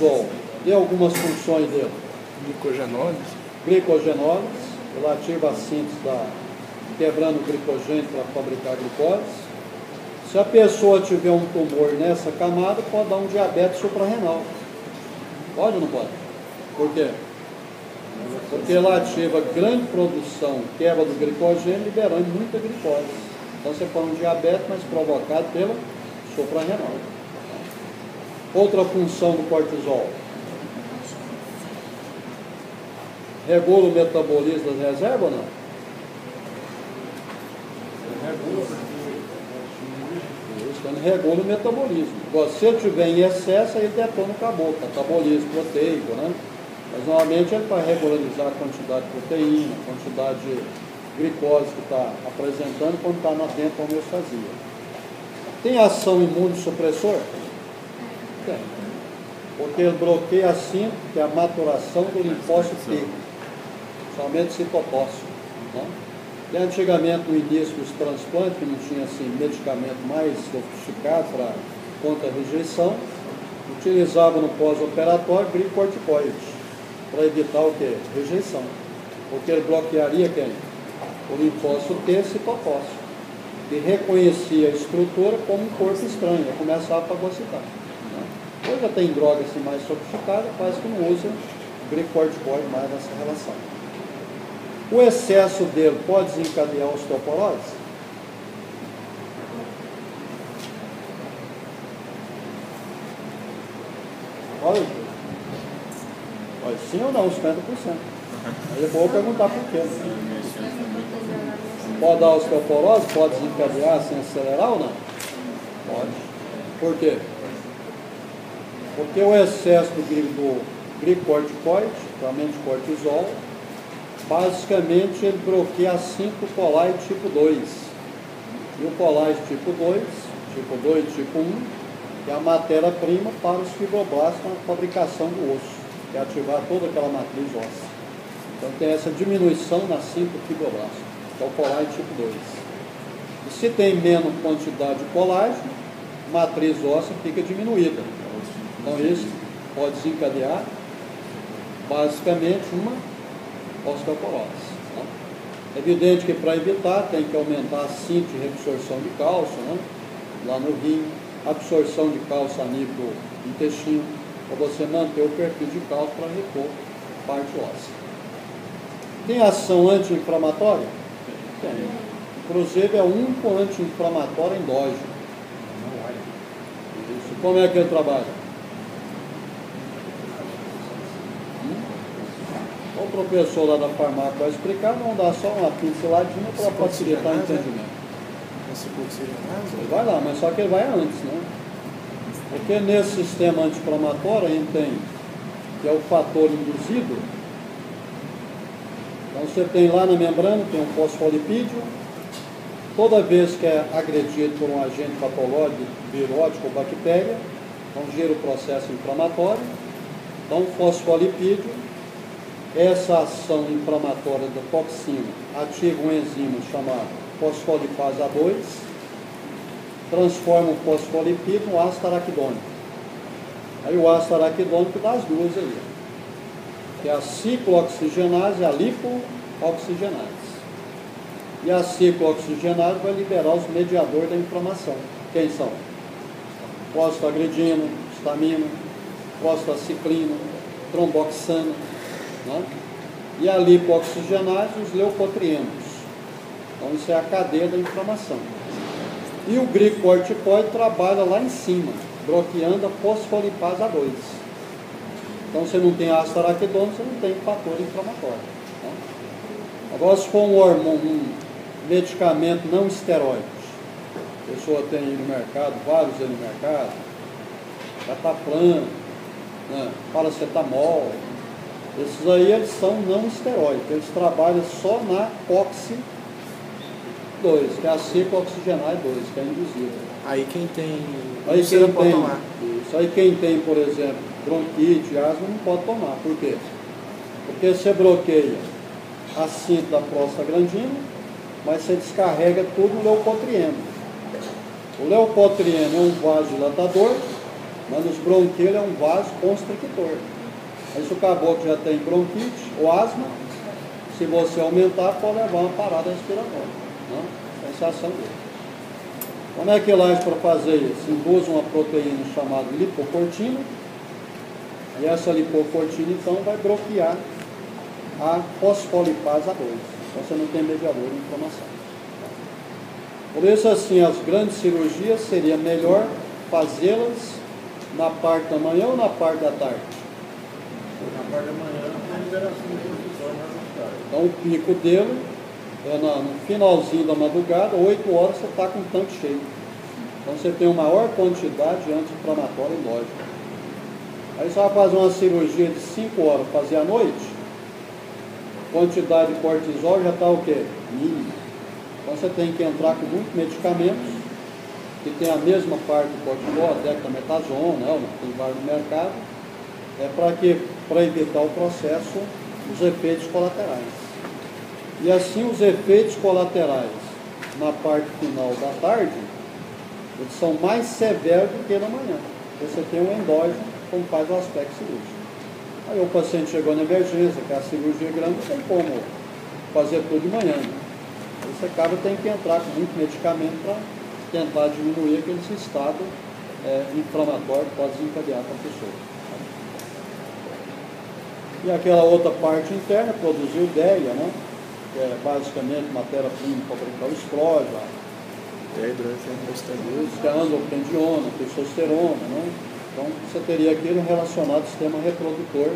cortisol, dê algumas funções dele. Glicogenólise, relativa à síntese quebrando o glicogênio para fabricar glicose. Se a pessoa tiver um tumor nessa camada, pode dar um diabetes suprarrenal. Pode ou não pode? Por quê? Porque ela ativa grande produção, quebra do glicogênio, liberando muita glicose. Então você põe um diabetes, mas provocado pela suprarrenal. Outra função do cortisol: regula o metabolismo das reservas ou não? Ele regula o metabolismo. Se você tiver em excesso, aí ele detona o caboclo, metabolismo proteico, né? Mas normalmente ele vai regularizar a quantidade de proteína, a quantidade de glicose que está apresentando quando está na dentro da homeostasia. Tem ação imunossupressor? Tem. Porque ele bloqueia a síntese, que é a maturação do linfócito T, somente citotóxico, né? E antigamente, no início dos transplantes, que não tinha assim, medicamento mais sofisticado contra a rejeição, utilizava no pós-operatório glicocorticoides, para evitar o quê? Rejeição. Porque ele bloquearia quem? O linfócito T citotóxico, que reconhecia a estrutura como um corpo estranho, e começava a fagocitar. Hoje já tem droga assim, mais sofisticada, quase que não usa glicocorticoide mais nessa relação. O excesso dele pode desencadear osteoporose? Olha, sim ou não, 50%. Aí depois eu vou perguntar por quê. Pode dar osteoporose? Pode desencadear sem acelerar ou não? Pode. Por quê? Porque o excesso do glicocorticoide, principalmente cortisol, basicamente ele bloqueia a 5-colaide tipo 2. E o colaide tipo 2 e tipo 1, que é a matéria-prima para os fibroblastos na fabricação do osso, que é ativar toda aquela matriz óssea. Então tem essa diminuição nas 5 fibroblastos, que é o colaide tipo 2. E se tem menos quantidade de colágeno, a matriz óssea fica diminuída. Então isso pode desencadear basicamente uma osteoporose. Né? É evidente que para evitar tem que aumentar a síntese de reabsorção de cálcio, né? Lá no rim, absorção de cálcio a nível do intestino, para você manter o perfil de cálcio para repor parte óssea. Tem ação anti-inflamatória? Tem. Inclusive é o único anti-inflamatório endógeno. Isso. Como é que ele trabalha? O professor lá da farmácia vai explicar, vamos dar só uma pinceladinha para facilitar o entendimento. Ele vai lá, mas só que ele vai antes, né? Porque nesse sistema anti-inflamatório a gente tem, que é o fator induzido. Então você tem lá na membrana, tem um fosfolipídio. Toda vez que é agredido por um agente patológico, virótico ou bactéria, então gera o processo inflamatório. Então o fosfolipídio, essa ação inflamatória da toxina ativa um enzima chamado fosfolipase A2, transforma o fosfolipídio no ácido araquidônico. Aí o ácido araquidônico dá as duas ali, que é a ciclooxigenase e a lipooxigenase. E a ciclooxigenase vai liberar os mediadores da inflamação. Quem são? Prostaglandina, histamina, prostaciclina, tromboxana, né? E a lipooxigenase, os leucotrienos. Então isso é a cadeia da inflamação. E o glicocorticoide trabalha lá em cima, bloqueando a fosfolipase A2. Então você não tem ácido araquidônico, você não tem fator inflamatório. Né? Agora se for um hormônio, um medicamento não esteroide, a pessoa tem aí no mercado, vários aí no mercado, cataflã, né? Paracetamol. Esses aí eles são não esteroides, eles trabalham só na COX-2, que é a ciclooxigenase 2, que é induzida. Aí quem tem... Aí quem tem, isso aí quem tem, por exemplo, bronquite, asma, não pode tomar. Por quê? Porque você bloqueia a síntese da prostaglandina, mas você descarrega tudo no leucotrieno. O leucotrieno é um vasodilatador, Mas nos bronquíolos é um vaso constrictor. Aí se o caboclo já tem bronquite ou asma, se você aumentar, pode levar uma parada respiratória, né? Essa é a ação dele. Como é que ele age para fazer isso? Induz uma proteína chamada lipocortina, e essa lipocortina, então, vai bloquear a fosfolipase A2. Então, você não tem mediador de inflamação. Por isso, assim, as grandes cirurgias seria melhor fazê-las na parte da manhã ou na parte da tarde? Na parte da manhã, tem liberação de cortisol na tarde. Então, o pico dele é no finalzinho da madrugada, 8 horas, você está com o tanque cheio. Então, você tem uma maior quantidade de anti-inflamatório endógeno. Aí você vai fazer uma cirurgia de 5 horas, fazer à noite, quantidade de cortisol já está o quê? Mínima. Então você tem que entrar com muitos medicamentos, que tem a mesma parte do cortisol, a dexametasona, né, tem vários no mercado, para evitar o processo dos efeitos colaterais. E assim os efeitos colaterais na parte final da tarde, eles são mais severos do que na manhã. Você tem um endógeno, como faz o aspecto cirúrgico. Aí o paciente chegou na emergência, que é a cirurgia grande, não tem como fazer tudo de manhã. Né? Esse cara tem que entrar com muito medicamento para tentar diminuir aquele estado inflamatório que pode desencadear para a pessoa. E aquela outra parte interna, produzir o DEA, né? Que é basicamente matéria-prima para fabricar o estrógeno, que é a androstenediona, testosterona, né? Então você teria aquele relacionado ao sistema reprodutor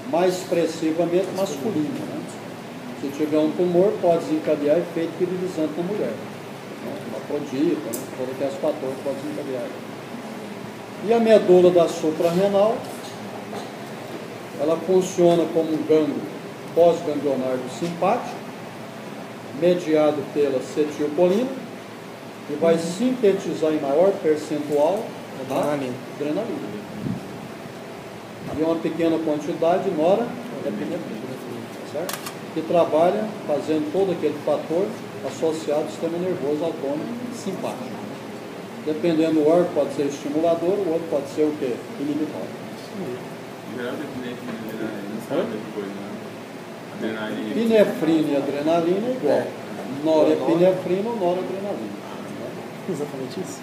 mais expressivamente masculino, né? Se tiver um tumor, pode desencadear efeito virilizante na mulher, né? Uma prodita, né? Todos aqueles fatores podem desencadear. E a medula da suprarrenal, ela funciona como um gânglio pós-ganglionário simpático, mediado pela acetilcolina, e vai sintetizar em maior percentual adrenalina. E uma pequena quantidade de norepinefrina, certo? Que trabalha fazendo todo aquele fator associado ao sistema nervoso autônomo simpático. Dependendo do órgão, pode ser estimulador, o outro pode ser o quê? Inibitório. Epinefrina e adrenalina é igual. Norepinefrina ou noradrenalina. Exatamente isso.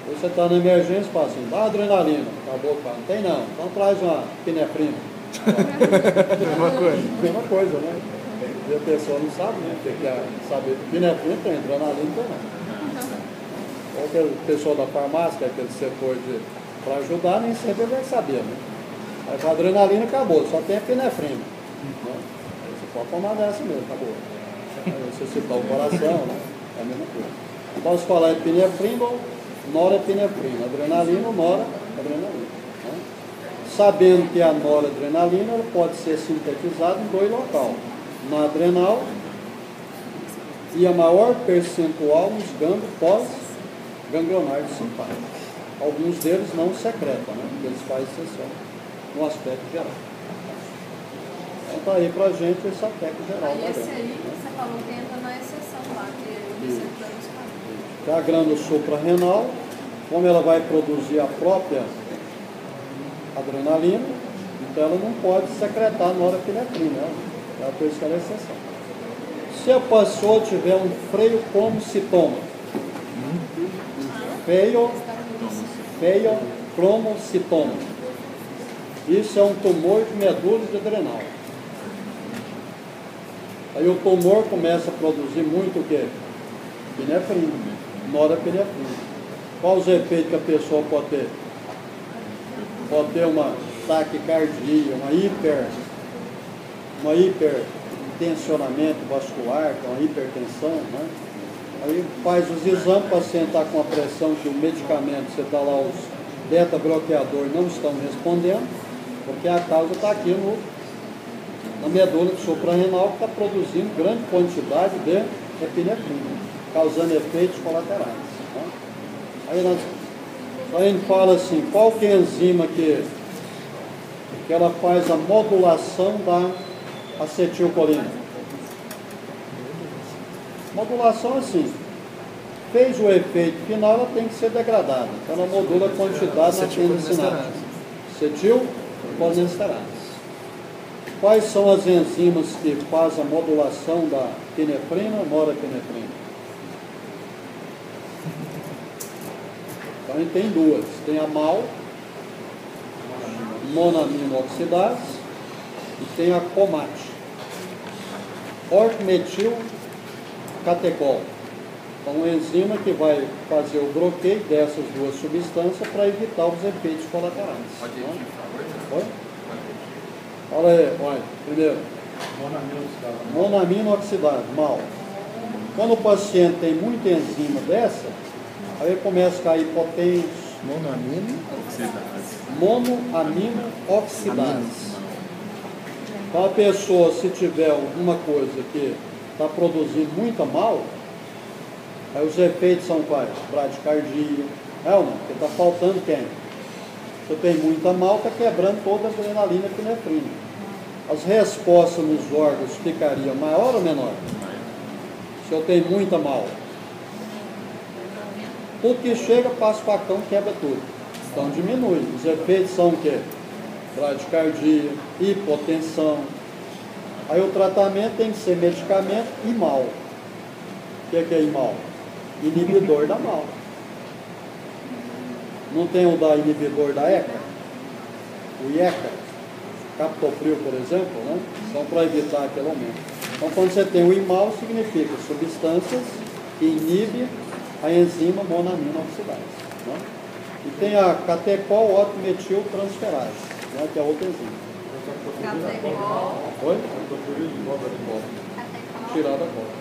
Você está na emergência e fala assim, dá adrenalina. Acabou, cara. Não tem não. Então traz uma epinefrina. Mesma coisa. Mesma coisa, né? E a pessoa não sabe, né? Tem que saber. Epinefrina tem, adrenalina tem não. Ou aquele pessoal da farmácia, que é aquele setor para ajudar, nem sempre vai saber, né? Aí a adrenalina acabou, só tem epinefrina. Né? Aí você pode tomar dessa mesmo, acabou. Aí você citar o coração, né? É a mesma coisa. Então se falar epinefrina ou norepinefrina, adrenalina ou noradrenalina. Né? Sabendo que a noradrenalina ela pode ser sintetizada em 2 locais, na adrenal e a maior percentual nos gânglios pós-ganglionários simpáticos. Alguns deles não secretam, né? Porque eles fazem exceção no aspecto geral. Então está aí para a gente esse aspecto geral. Aí esse aí, você falou que entra na exceção lá, que é a glândula suprarrenal, como ela vai produzir a própria adrenalina, então ela não pode secretar norepinefrina, né? É por isso que ela é exceção. Se a pessoa tiver um freio como citoma, feocromocitoma, isso é um tumor de medula de adrenal. Aí o tumor começa a produzir muito o quê? Epinefrina, norepinefrina. Quais os efeitos que a pessoa pode ter? Pode ter uma taquicardia, uma hipertensionamento vascular, que é uma hipertensão, né? Aí faz os exames, o paciente está com a pressão que o medicamento, você dá lá os beta-bloqueadores não estão respondendo, porque a causa está aqui na medula suprarrenal, que está produzindo grande quantidade de epinefrina, causando efeitos colaterais. Né? Aí a gente fala assim, qual que é a enzima que ela faz a modulação da acetilcolina? Modulação assim, Fez o efeito final, ela tem que ser degradada. Então ela modula a quantidade na tendincinase. Acetil colinesterase. Quais são as enzimas que fazem a modulação da epinefrina, norepinefrina? Então a gente tem duas. Tem a MAO, monamina oxidase, e tem a COMAT, ortometil catecol. Então, uma enzima que vai fazer o bloqueio dessas duas substâncias para evitar os efeitos colaterais. Pode ir, Oi? Oi? Fala aí, olha, primeiro. Monamina oxidase, MAO. Quando o paciente tem muita enzima dessa, aí começa a cair potência. Monoamino oxidase. Então a pessoa, se tiver alguma coisa que está produzindo muita MAO, aí os efeitos são quais? Bradicardia. É ou não? Porque está faltando quem? Você tem muita MAO, está quebrando toda a adrenalina e epinefrina. As respostas nos órgãos ficariam maior ou menor? Se eu tenho muita MAO. Tudo que chega, passa o facão, quebra tudo. Então diminui. Os efeitos são o quê? Bradicardia, hipotensão. Aí o tratamento tem que ser medicamento e MAO. O que é IMAL? Inibidor da MAO. Não tem o da inibidor da ECA? O IECA, captopril, por exemplo, né? São para evitar aquele aumento. Então, quando você tem o IMAL, significa substâncias que inibem a enzima monamina oxidase. Né? E tem a catecol ortometiltransferase, né? Que é outra enzima. Catecol. Oi? Tirar da cola.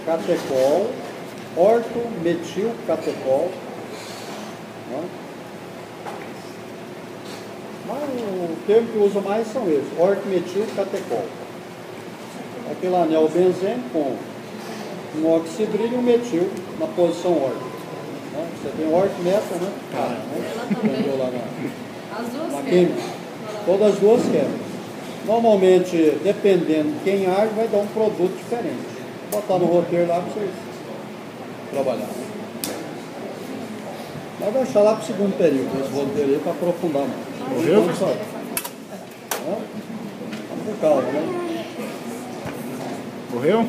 Catecol, ortometilcatecol. Né? Mas o termo que usa mais são esses, ortometilcatecol. Aquele anel benzeno com um oxidrilo e um metil na posição orto. Né? Você tem orto-metal, né? Entendeu lá As duas na quebram. química? Todas as duas quebram. Normalmente, dependendo de quem age, vai dar um produto diferente. Vou botar no roteiro lá para vocês trabalhar. Vai deixar lá para o segundo período, esse roteiro aí, para aprofundar mais. Morreu, Vamos só. Vamos com calma, né? Morreu?